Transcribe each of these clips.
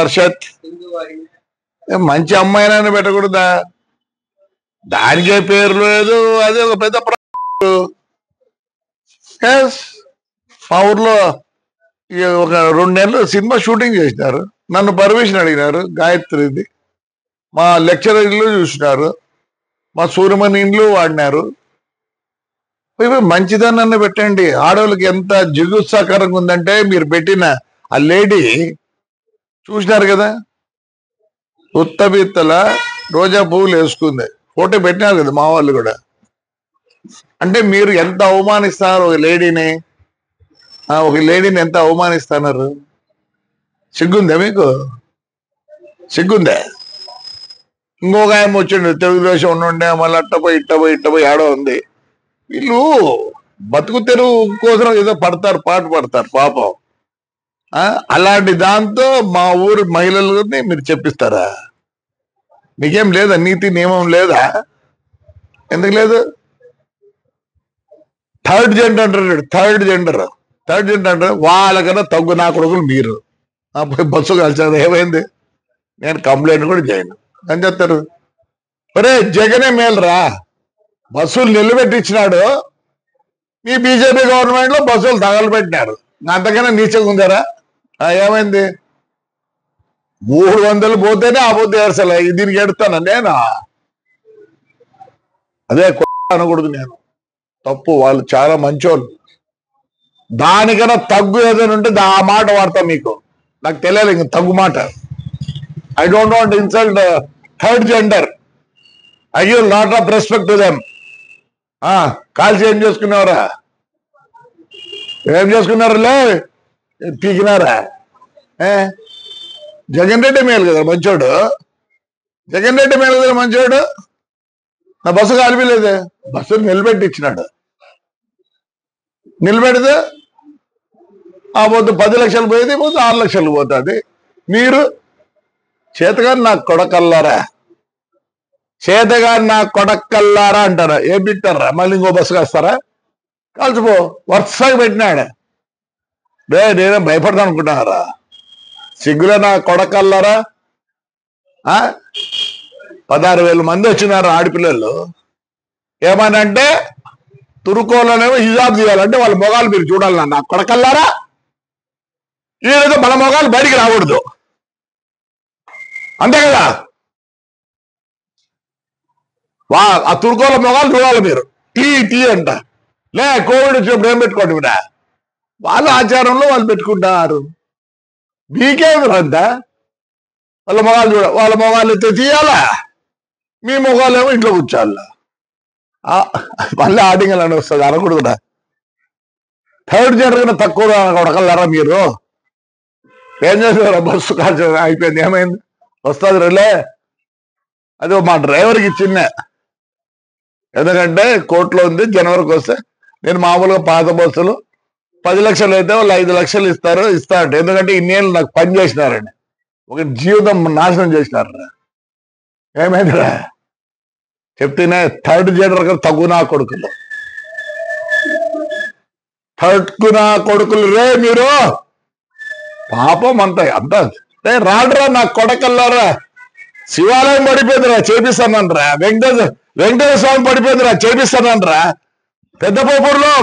వర్షత్ మంచి అమ్మాయినని పెట్టకూడదా? దానికే పేరు లేదు. అదే ఒక పెద్ద మా ఊర్లో ఒక 2 నెలలు సినిమా షూటింగ్ చేసినారు. నన్ను పర్మిషన్ అడిగినారు. గాయత్రిది మా లెక్చరర్ ఇల్లు చూసినారు, మా సూర్యమణి ఇండ్లు వాడినారు. మంచిదన్న పెట్టండి. ఆడవాళ్ళకి ఎంత జిగుత్సాకరంగా ఉందంటే మీరు పెట్టిన ఆ లేడీ చూసినారు కదా, ఉత్తబిత్తల రోజా పువ్వులు వేసుకుంది, ఫోటో పెట్టినారు కదా మా వాళ్ళు కూడా. అంటే మీరు ఎంత అవమానిస్తున్నారు ఒక లేడీని ఎంత అవమానిస్తున్నారు? సిగ్గుందా మీకు? సిగ్గుందా? ఇంకొక ఆయన వచ్చిండు, తెలుగుదేశం ఉండే, మళ్ళీ ఇట్టపోయి ఆడో ఉంది. వీళ్ళు బతుకు తెరువు కోసం ఏదో పాటు పడతారు పాపం. అలాంటి దాంతో మా ఊరు మహిళలని మీరు చెప్పిస్తారా? మీకేం లేదా? నీతి నియమం లేదా? ఎందుకు లేదు? థర్డ్ జెండర్ అంటారు. వాళ్ళకన్నా తగ్గు నా కొడుకులు మీరు. బస్సు కలిసారు, ఏమైంది? నేను కంప్లైంట్ కూడా చేయను అని చెప్తారు. ఒరే జగనే మేలురా, బస్సులు నిలబెట్టించినాడు. మీ బీజేపీ గవర్నమెంట్ లో బస్సులు తగలబెట్టినారు. అంతకన్నా నీచంగా ఉందారా? ఏమైంది? 300 పోతేనే ఆ పొద్దు ఏడ్చలే, దీనికి ఎడుతాను నేను. అదే అనకూడదు, నేను తప్పు. వాళ్ళు చాలా మంచోళ్ళు. దానికన్నా తగ్గు ఏదైనా ఉంటే ఆ మాట వాడతా. మీకు నాకు తెలియదు ఇంక తగ్గు మాట. I don't want insult third gender. I give lot of respect to them. కాల్చి ఏం చేసుకున్నారా? లే పీకినారా? జగన్ రెడ్డి మేలు కదా మంచోడు. నా బస్సు కాలిపోలేదే, బస్సు నిలబెట్టించినాడు. నిలబెడితే ఆ పొద్దు 10 లక్షలు పోయేది, పొద్దు 6 లక్షలు పోతుంది. మీరు చేతగాని నాకు కొడకల్లారా అంటారా? ఏం పెట్టారా? మళ్ళీ ఇంకో బస్సు కాస్తారా? కాల్చిపో. వరుసగా పెట్టినాడు. నేనే భయపడతాను అనుకుంటున్నారా? సిగ్గులే నా కొడకల్లారా. 16,000 మంది వచ్చినారు ఆడపిల్లలు. ఏమనంటే తురుకోలోనేమో హిజాబ్ తీయాలంటే వాళ్ళ మొగాలు మీరు చూడాలన్నా. నా కొడకల్లారా, ఈరోజు మన మొగాలు బయటికి రాకూడదు, అంతే కదా? ఆ తురుకోల మొగాలు చూడాలి మీరు. టీ అంట. లే కోవిడ్ వచ్చినప్పుడు ఏం పెట్టుకోండి కూడా, వాళ్ళ ఆచారంలో వాళ్ళు పెట్టుకుంటారు. మీకేమి రందా? వాళ్ళ మొగాలు ఎత్తే తీయాలా, మీ మొగాలు ఏమో ఇంట్లో కూర్చోాలా. మళ్ళీ ఆడింగ్ అని వస్తుంది, అనకూడదురా. థర్డ్ జనరేషన్ తక్కువ కొడకల్లారా మీరు? ఏం చేస్తారా? బస్సు కాల్చ అయిపోయింది, ఏమైంది? వస్తుంది రేలే. అది మా డ్రైవర్కి ఇచ్చిన, ఎందుకంటే కోర్టులో ఉంది. జనవరికి వస్తే నేను మామూలుగా పాత బస్సులు 10 లక్షలు అయితే వాళ్ళు 5 లక్షలు ఇస్తారంట. ఎందుకంటే ఇన్నేళ్ళు నాకు పని చేసినారని, ఒక జీవితం నాశనం చేసినారా. ఏమైందిరా చెప్తేనే? థర్డ్ జనరల్ గా తగ్గునా కొడుకులు రే మీరు. పాపం అంత రాడ్రా నా కొడకల్లారా. శివాలయం పడిపోయిందిరా, చేపిస్తానంట్రా. వెంకటేశ్వర స్వామి పడిపోయిందిరా, చేపిస్తానంట్రా. పెద్ద పోపూరులో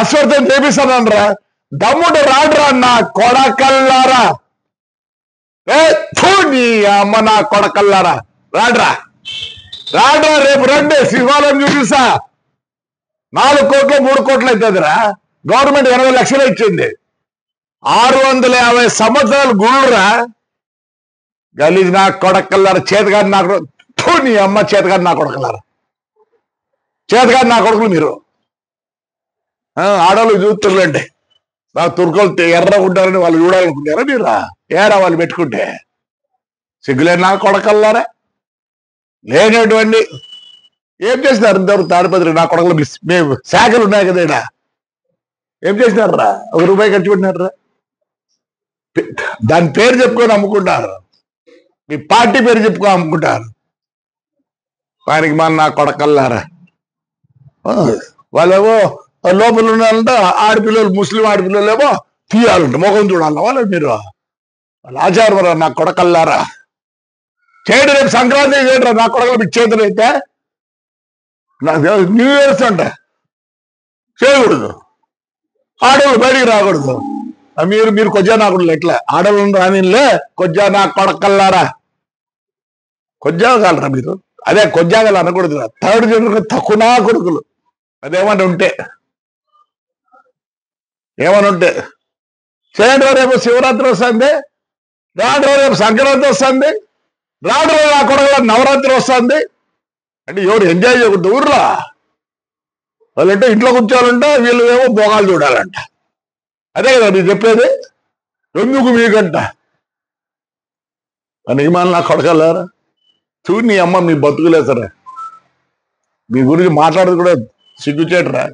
అశ్వర్థం చేపిస్తానంట్రా. దమ్ముడు రాడ్రా నా కొడకల్లారా. నీ అమ్మ నా కొడకల్లారా, రాడ్రా. రేపు రండి, శివాలయం చూపిస్తా. 4 కోట్లు 3 కోట్లు అవుతుందిరా. గవర్నమెంట్ 80 లక్షలు ఇచ్చింది. 650 సంవత్సరాలు గుళ్ళురా. గలీజ్ నా కొడకల్లారా, చేతగాని నా నీ అమ్మ చేతగాని నా కొడకల్లారా. చేతగాని నా కొడుకులు మీరు. ఆడవాళ్ళు చూస్తుండండి, నాకు తుర్కోలు ఎర్రగా ఉంటారని వాళ్ళు చూడాలనుకుంటారా మీరు? ఏరా వాళ్ళు పెట్టుకుంటే? సిగ్గులేని నా కొడకల్లారా. లేనటువంటి ఏం చేసినారు ఇంతవరకు తాడిపత్రి నా కొడకలు? మేము శాఖలు ఉన్నాయి కదా, ఏం చేసినారా? 1 రూపాయి ఖర్చు పెట్టినారా? దాని పేరు చెప్పుకొని అమ్ముకుంటారు, మీ పార్టీ పేరు చెప్పుకొని అమ్ముకుంటారు. వారికి మన నా కొడకల్లారా. వాళ్ళేమో లోపల ఉన్నారంటే ఆడపిల్లలు, ముస్లిం ఆడపిల్లలు ఏమో తీయాలంట, ముఖం చూడాలి వాళ్ళు. మీరు ఆచారం నా కొడకల్లారా, చేయడు రేపు సంక్రాంతి చేయడరా నా కొడకలు మీకు చేతులు అయితే. నాకు న్యూ ఇయర్స్ అంట చేయకూడదు, ఆడవాళ్ళు బయటికి రాకూడదు. మీరు కొజ్జా నాకుడు ఎట్లా ఆడవాళ్ళని రానిలే, కొజ్జా నా కొడకల్లారా, కొజ్జా కాలరా మీరు. అదే కొజ్జాగలు అనకూడదు, థర్డ్ జనరేషన్ తక్కువ నా కొడుకులు. అదేమని ఉంటే చేయండి. రేపు శివరాత్రి వస్తుంది, రాడు రేపు సంక్రాంతి వస్తుంది, రాడు నా కొడుకుల నవరాత్రి వస్తుంది. అంటే ఎవరు ఎంజాయ్ చేయకూడదు ఊర్లో? వాళ్ళంటే ఇంట్లో కూర్చోవాలంటే, వీళ్ళు ఏమో భోగాలు చూడాలంట. అదే కదా మీరు చెప్పేది. ఎందుకు మీకంట అని ఏమన్నా నా కొడకల్లారా? చూడు నీ అమ్మ మీ బతుకులే సరే, మీ గురించి మాట్లాడదు కూడా సిగ్గుచేటరా.